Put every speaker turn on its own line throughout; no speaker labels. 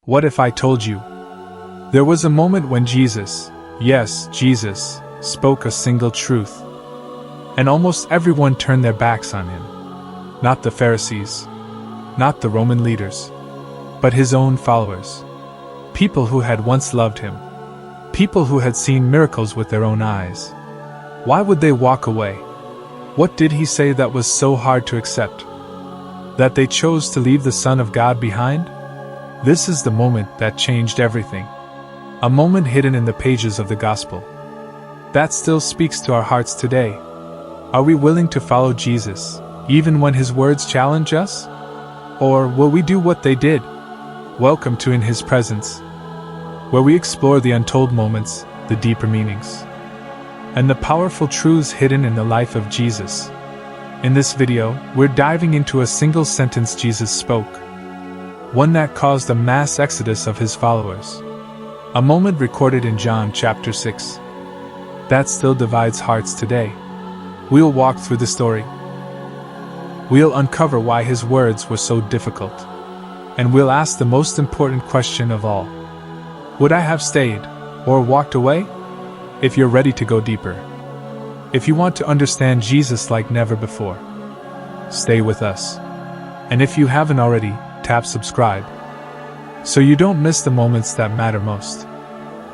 What if I told you? There was a moment when Jesus, yes, Jesus, spoke a single truth. And almost everyone turned their backs on him. Not the Pharisees, not the Roman leaders, but his own followers. People who had once loved him. People who had seen miracles with their own eyes. Why would they walk away? What did he say that was so hard to accept? That they chose to leave the Son of God behind? This is the moment that changed everything. A moment hidden in the pages of the Gospel. That still speaks to our hearts today. Are we willing to follow Jesus, even when his words challenge us? Or will we do what they did? Welcome to In His Presence, where we explore the untold moments, the deeper meanings, and the powerful truths hidden in the life of Jesus. In this video, we're diving into a single sentence Jesus spoke, one that caused a mass exodus of his followers. A moment recorded in John chapter 6 that still divides hearts today. We'll walk through the story. We'll uncover why his words were so difficult. And we'll ask the most important question of all. Would I have stayed, or walked away? If you're ready to go deeper, if you want to understand Jesus like never before, stay with us. And if you haven't already, tap subscribe, so you don't miss the moments that matter most.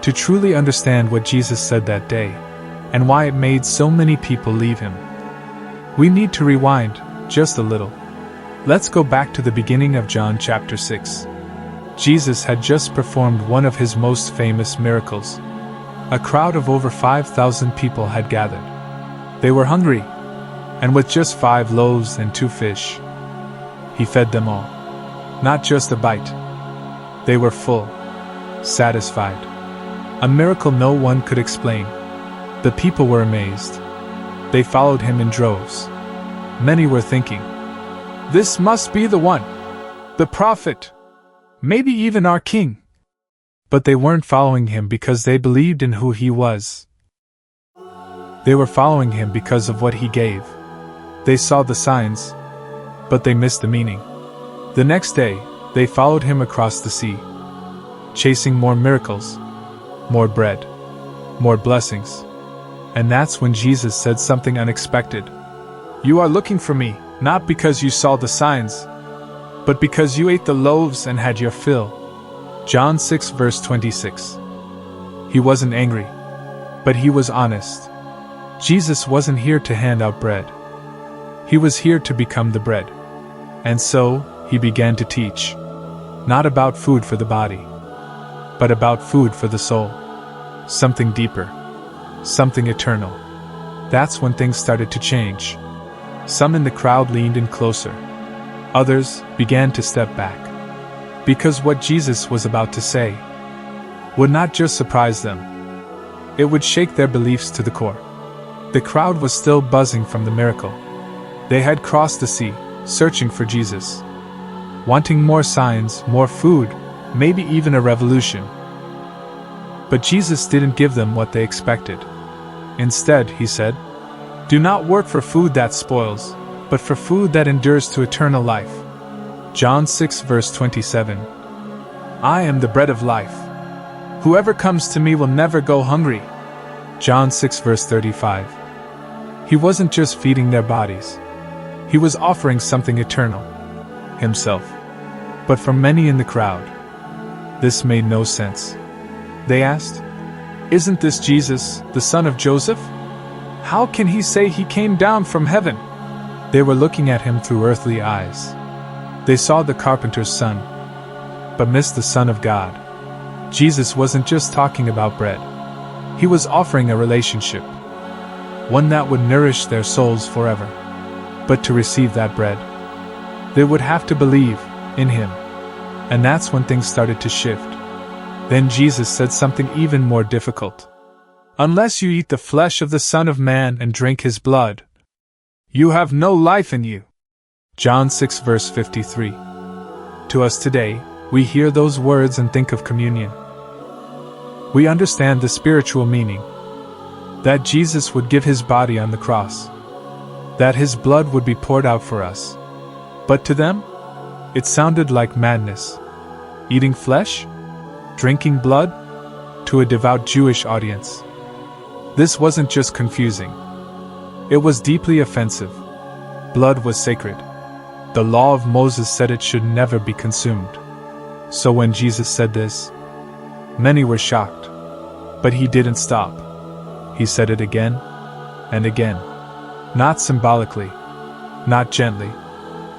To truly understand what Jesus said that day, and why it made so many people leave him, we need to rewind just a little. Let's go back to the beginning of John chapter 6. Jesus had just performed one of his most famous miracles. A crowd of over 5,000 people had gathered. They were hungry, and with just 5 loaves and 2 fish, he fed them all. Not just a bite. They were full, satisfied. A miracle no one could explain. The people were amazed. They followed him in droves. Many were thinking, "This must be the one, the prophet, maybe even our king." But they weren't following him because they believed in who he was. They were following him because of what he gave. They saw the signs, but they missed the meaning. The next day, they followed him across the sea, chasing more miracles, more bread, more blessings. And that's when Jesus said something unexpected. "You are looking for me, not because you saw the signs, but because you ate the loaves and had your fill." John 6 verse 26. He wasn't angry, but he was honest. Jesus wasn't here to hand out bread. He was here to become the bread. And so, he began to teach. Not about food for the body, but about food for the soul. Something deeper. Something eternal. That's when things started to change. Some in the crowd leaned in closer. Others began to step back. Because what Jesus was about to say would not just surprise them, it would shake their beliefs to the core. The crowd was still buzzing from the miracle. They had crossed the sea, searching for Jesus, wanting more signs, more food, maybe even a revolution. But Jesus didn't give them what they expected. Instead, he said, "Do not work for food that spoils, but for food that endures to eternal life." John 6 verse 27. "I am the bread of life. Whoever comes to me will never go hungry." John 6 verse 35. He wasn't just feeding their bodies. He was offering something eternal, himself. But for many in the crowd, this made no sense. They asked, "Isn't this Jesus, the son of Joseph? How can he say he came down from heaven?" They were looking at him through earthly eyes. They saw the carpenter's son, but missed the Son of God. Jesus wasn't just talking about bread. He was offering a relationship, one that would nourish their souls forever. But to receive that bread, they would have to believe in him. And that's when things started to shift. Then Jesus said something even more difficult. "Unless you eat the flesh of the Son of Man and drink his blood, you have no life in you." John 6 verse 53. To us today, we hear those words and think of communion. We understand the spiritual meaning. That Jesus would give his body on the cross. That his blood would be poured out for us. But to them, it sounded like madness. Eating flesh? Drinking blood? To a devout Jewish audience. This wasn't just confusing. It was deeply offensive. Blood was sacred. The law of Moses said it should never be consumed. So when Jesus said this, many were shocked. But he didn't stop. He said it again and again. Not symbolically, not gently,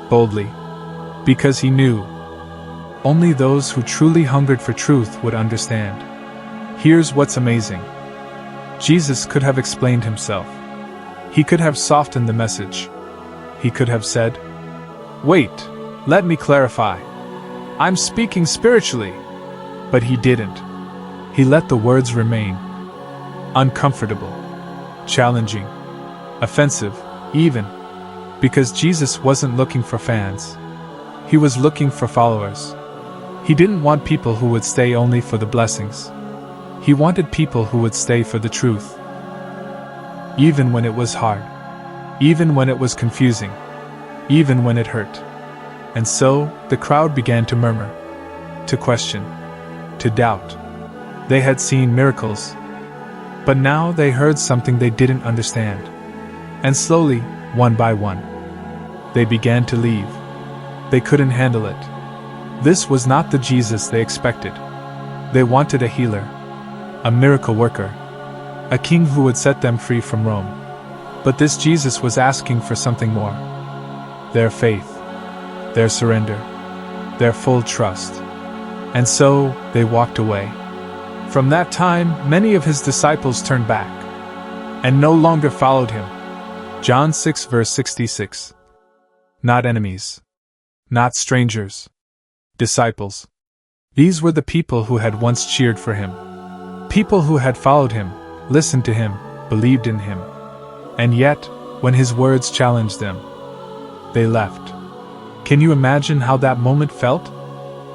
boldly, because he knew only those who truly hungered for truth would understand. Here's what's amazing. Jesus could have explained himself. He could have softened the message. He could have said, "Wait, let me clarify. I'm speaking spiritually." But he didn't. He let the words remain uncomfortable, challenging, offensive, even, because Jesus wasn't looking for fans. He was looking for followers. He didn't want people who would stay only for the blessings. He wanted people who would stay for the truth. Even when it was hard. Even when it was confusing. Even when it hurt. And so, the crowd began to murmur. To question. To doubt. They had seen miracles. But now they heard something they didn't understand. And slowly, one by one, they began to leave. They couldn't handle it. This was not the Jesus they expected. They wanted a healer, a miracle worker, a king who would set them free from Rome. But this Jesus was asking for something more. Their faith, their surrender, their full trust. And so, they walked away. From that time, many of his disciples turned back and no longer followed him. John 6 verse 66. Not enemies. Not strangers. Disciples. These were the people who had once cheered for him. People who had followed him, listened to him, believed in him. And yet, when his words challenged them, they left. Can you imagine how that moment felt?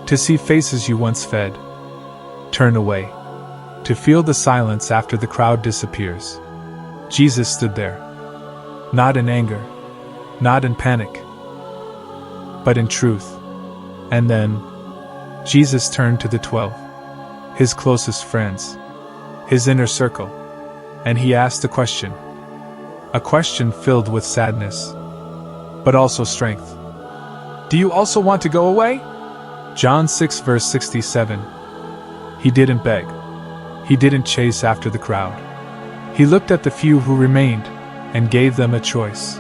To see faces you once fed turn away. To feel the silence after the crowd disappears. Jesus stood there. Not in anger. Not in panic. But in truth. And then, Jesus turned to the 12. His closest friends. His inner circle. And he asked a question. A question filled with sadness. But also strength. Do you also want to go away? John 6 verse 67. He didn't beg. He didn't chase after the crowd. He looked at the few who remained, and gave them a choice.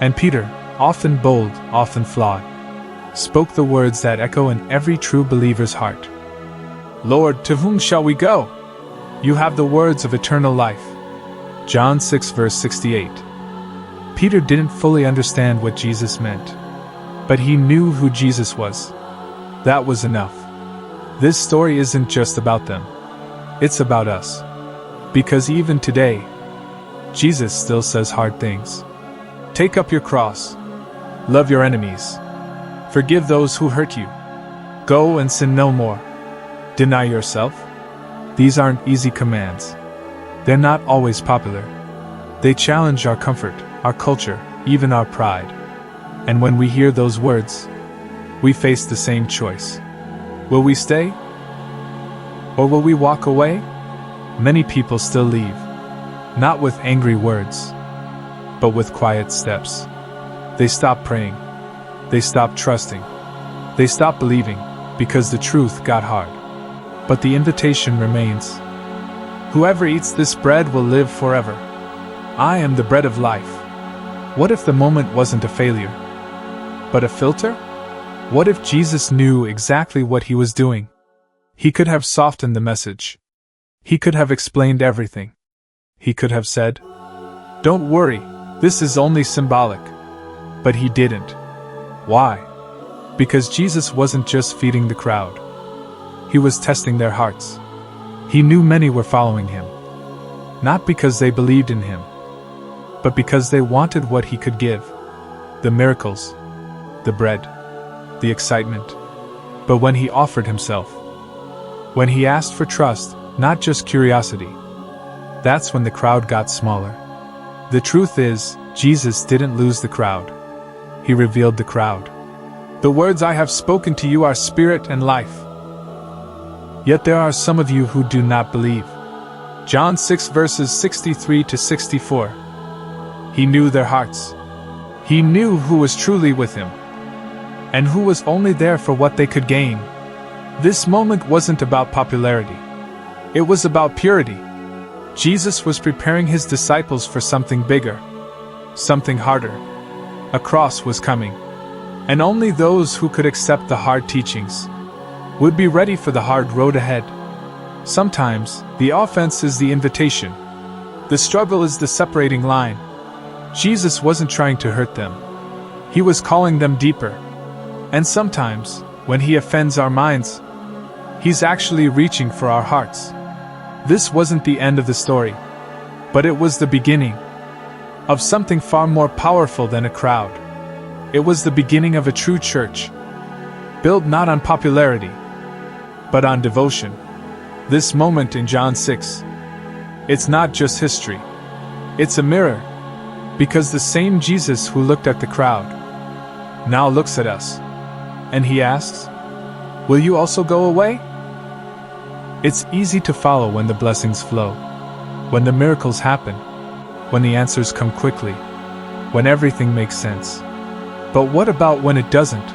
And Peter, often bold, often flawed, spoke the words that echo in every true believer's heart. Lord, to whom shall we go? You have the words of eternal life. John 6 verse 68. Peter didn't fully understand what Jesus meant. But he knew who Jesus was. That was enough. This story isn't just about them. It's about us. Because even today, Jesus still says hard things. Take up your cross. Love your enemies. Forgive those who hurt you. Go and sin no more. Deny yourself. These aren't easy commands. They're not always popular. They challenge our comfort, our culture, even our pride. And when we hear those words, we face the same choice. Will we stay? Or will we walk away? Many people still leave. Not with angry words, but with quiet steps. They stop praying. They stop trusting. They stop believing, because the truth got hard. But the invitation remains. Whoever eats this bread will live forever. I am the bread of life. What if the moment wasn't a failure, but a filter? What if Jesus knew exactly what he was doing? He could have softened the message. He could have explained everything. He could have said, "Don't worry, this is only symbolic." But he didn't. Why? Because Jesus wasn't just feeding the crowd. He was testing their hearts. He knew many were following him. Not because they believed in him, but because they wanted what he could give. The miracles, the bread, the excitement. But when he offered himself, when he asked for trust, not just curiosity, that's when the crowd got smaller. The truth is, Jesus didn't lose the crowd. He revealed the crowd. The words I have spoken to you are spirit and life. Yet there are some of you who do not believe. John 6 verses 63 to 64. He knew their hearts. He knew who was truly with him, and who was only there for what they could gain. This moment wasn't about popularity. It was about purity. Jesus was preparing his disciples for something bigger, something harder. A cross was coming, and only those who could accept the hard teachings would be ready for the hard road ahead. Sometimes, the offense is the invitation. The struggle is the separating line. Jesus wasn't trying to hurt them. He was calling them deeper. And sometimes, when he offends our minds, he's actually reaching for our hearts. This wasn't the end of the story, but it was the beginning of something far more powerful than a crowd. It was the beginning of a true church, built not on popularity, but on devotion. This moment in John 6, it's not just history. It's a mirror, because the same Jesus who looked at the crowd now looks at us, and he asks, "Will you also go away?" It's easy to follow when the blessings flow, when the miracles happen, when the answers come quickly, when everything makes sense. But what about when it doesn't?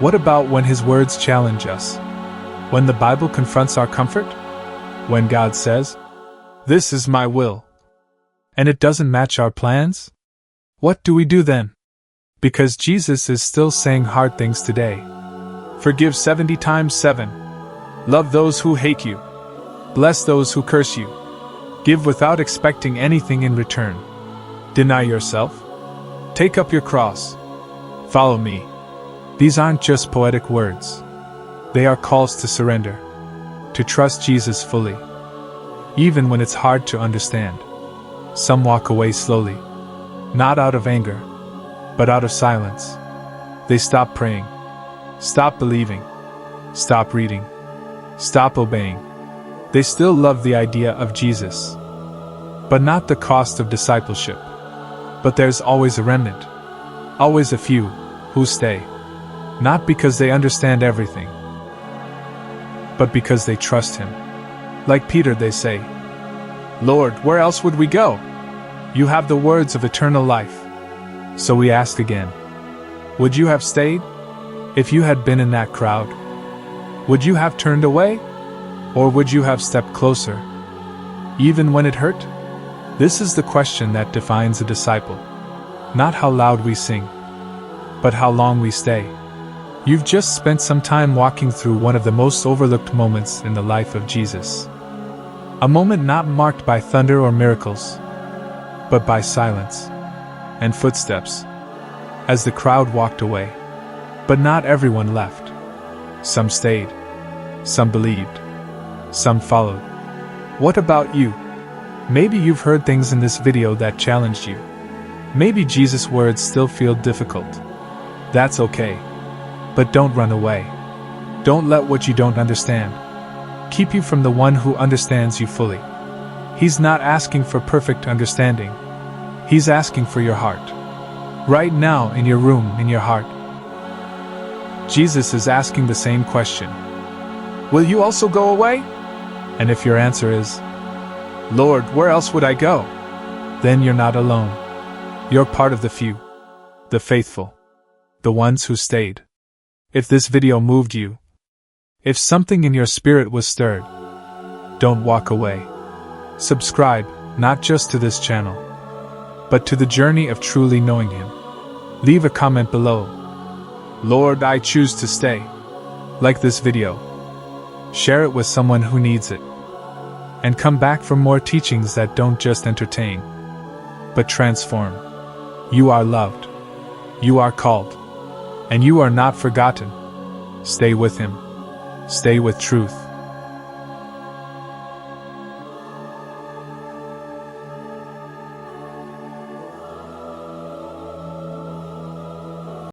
What about when his words challenge us? When the Bible confronts our comfort? When God says, "This is my will," and it doesn't match our plans? What do we do then? Because Jesus is still saying hard things today. Forgive 70 times 7. Love those who hate you. Bless those who curse you. Give without expecting anything in return. Deny yourself. Take up your cross. Follow me. These aren't just poetic words. They are calls to surrender, to trust Jesus fully, even when it's hard to understand. Some walk away slowly, not out of anger, but out of silence. They stop praying, stop believing, stop reading, stop obeying. They still love the idea of Jesus, but not the cost of discipleship. But there's always a remnant, always a few, who stay, not because they understand everything, but because they trust him. Like Peter, they say, "Lord, where else would we go? You have the words of eternal life." So we ask again, would you have stayed? If you had been in that crowd, would you have turned away? Or would you have stepped closer, even when it hurt? This is the question that defines a disciple. Not how loud we sing, but how long we stay. You've just spent some time walking through one of the most overlooked moments in the life of Jesus. A moment not marked by thunder or miracles, but by silence and footsteps as the crowd walked away. But not everyone left. Some stayed, some believed, some followed. What about you? Maybe you've heard things in this video that challenged you. Maybe Jesus' words still feel difficult. That's okay. But don't run away. Don't let what you don't understand keep you from the one who understands you fully. He's not asking for perfect understanding. He's asking for your heart. Right now, in your room, in your heart. Jesus is asking the same question. Will you also go away? And if your answer is, "Lord, where else would I go?" then you're not alone. You're part of the few, the faithful, the ones who stayed. If this video moved you, if something in your spirit was stirred, don't walk away. Subscribe, not just to this channel, but to the journey of truly knowing him. Leave a comment below. "Lord, I choose to stay." Like this video. Share it with someone who needs it. And come back for more teachings that don't just entertain, but transform. You are loved. You are called. And you are not forgotten. Stay with him. Stay with truth.